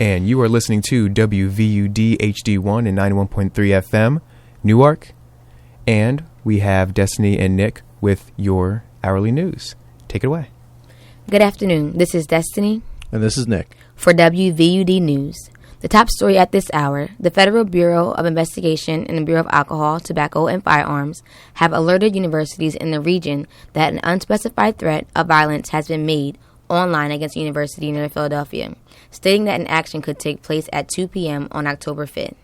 And you are listening to WVUD HD1 and 91.3 FM, Newark. And we have Destiny and Nick with your hourly news. Take it away. Good afternoon. This is Destiny. And this is Nick. For WVUD News. The top story at this hour, the Federal Bureau of Investigation and the Bureau of Alcohol, Tobacco, and Firearms have alerted universities in the region that an unspecified threat of violence has been made online against a university near Philadelphia, stating that an action could take place at 2 p.m. on October 5th.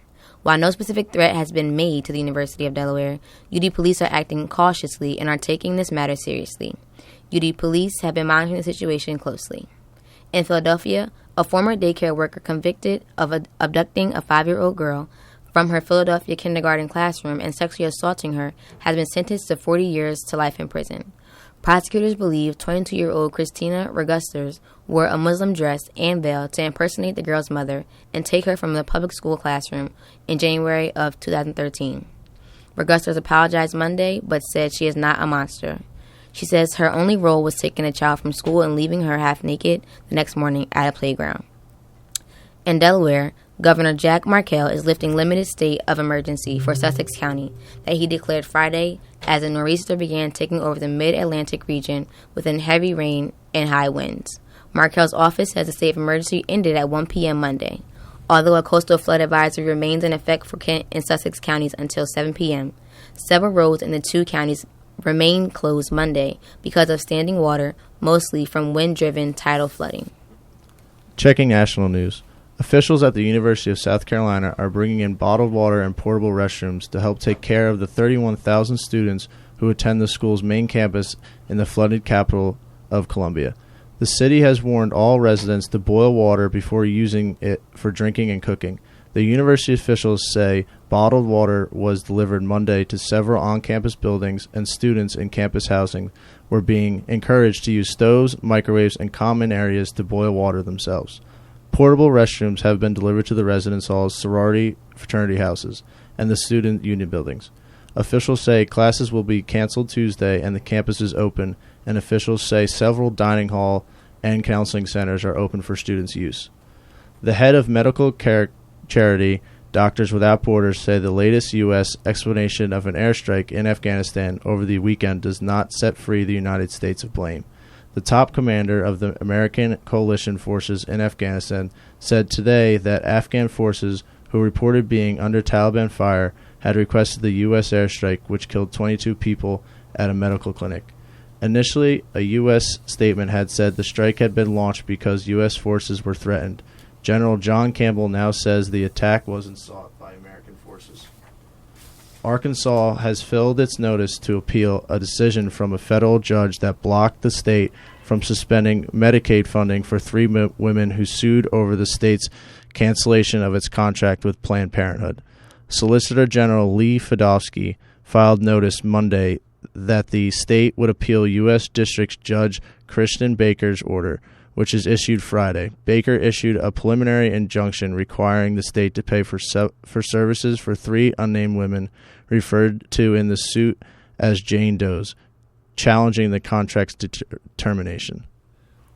While no specific threat has been made to the University of Delaware, UD police are acting cautiously and are taking this matter seriously. UD police have been monitoring the situation closely. In Philadelphia, a former daycare worker convicted of abducting a 5-year-old girl from her Philadelphia kindergarten classroom and sexually assaulting her has been sentenced to 40 years to life in prison. Prosecutors believe 22-year-old Christina Regusters wore a Muslim dress and veil to impersonate the girl's mother and take her from the public school classroom in January of 2013. Regusters apologized Monday, but said she is not a monster. She says her only role was taking a child from school and leaving her half naked the next morning at a playground. In Delaware, Governor Jack Markell is lifting limited state of emergency for Sussex County that he declared Friday as a nor'easter began taking over the mid-Atlantic region within heavy rain and high winds. Markell's office says the state of emergency ended at 1 p.m. Monday. Although a coastal flood advisory remains in effect for Kent and Sussex counties until 7 p.m., several roads in the two counties remain closed Monday because of standing water, mostly from wind-driven tidal flooding. Checking national news. Officials at the University of South Carolina are bringing in bottled water and portable restrooms to help take care of the 31,000 students who attend the school's main campus in the flooded capital of Columbia. The city has warned all residents to boil water before using it for drinking and cooking. The university officials say bottled water was delivered Monday to several on-campus buildings, and students in campus housing were being encouraged to use stoves, microwaves, and common areas to boil water themselves. Portable restrooms have been delivered to the residence halls, sorority, fraternity houses, and the student union buildings. Officials say classes will be canceled Tuesday and the campus is open, and officials say several dining hall and counseling centers are open for students' use. The head of medical care charity Doctors Without Borders say the latest U.S. explanation of an airstrike in Afghanistan over the weekend does not set free the United States of blame. The top commander of the American coalition forces in Afghanistan said today that Afghan forces who reported being under Taliban fire had requested the U.S. airstrike, which killed 22 people at a medical clinic. Initially, a U.S. statement had said the strike had been launched because U.S. forces were threatened. General John Campbell now says the attack wasn't sought by American forces. Arkansas has filed its notice to appeal a decision from a federal judge that blocked the state from suspending Medicaid funding for 3 women who sued over the state's cancellation of its contract with Planned Parenthood. Solicitor General Lee Fedofsky filed notice Monday that the state would appeal U.S. District Judge Christian Baker's order, which is issued Friday. Baker issued a preliminary injunction requiring the state to pay for services for 3 unnamed women referred to in the suit as Jane Does, challenging the contract's termination.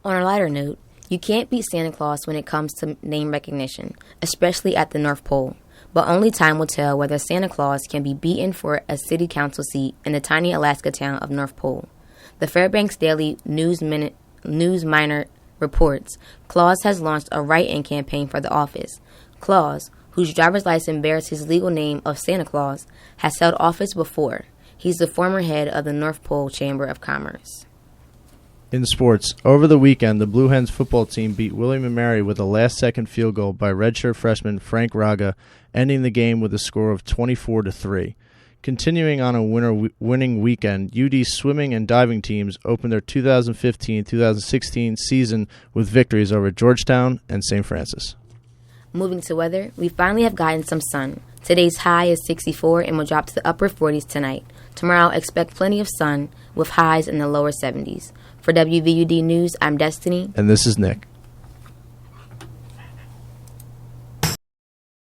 On a lighter note, you can't beat Santa Claus when it comes to name recognition, especially at the North Pole. But only time will tell whether Santa Claus can be beaten for a city council seat in the tiny Alaska town of North Pole. The Fairbanks Daily News Miner reports Claus has launched a write-in campaign for the office. Claus, whose driver's license bears his legal name of Santa Claus, has held office before. He's the former head of the North Pole Chamber of Commerce. In sports, over the weekend, the Blue Hens football team beat William & Mary with a last-second field goal by redshirt freshman Frank Raga, ending the game with a score of 24-3. Continuing on a winning weekend, UD swimming and diving teams opened their 2015-2016 season with victories over Georgetown and St. Francis. Moving to weather, we finally have gotten some sun. Today's high is 64 and will drop to the upper 40s tonight. Tomorrow, expect plenty of sun with highs in the lower 70s. For WVUD News, I'm Destiny. And this is Nick.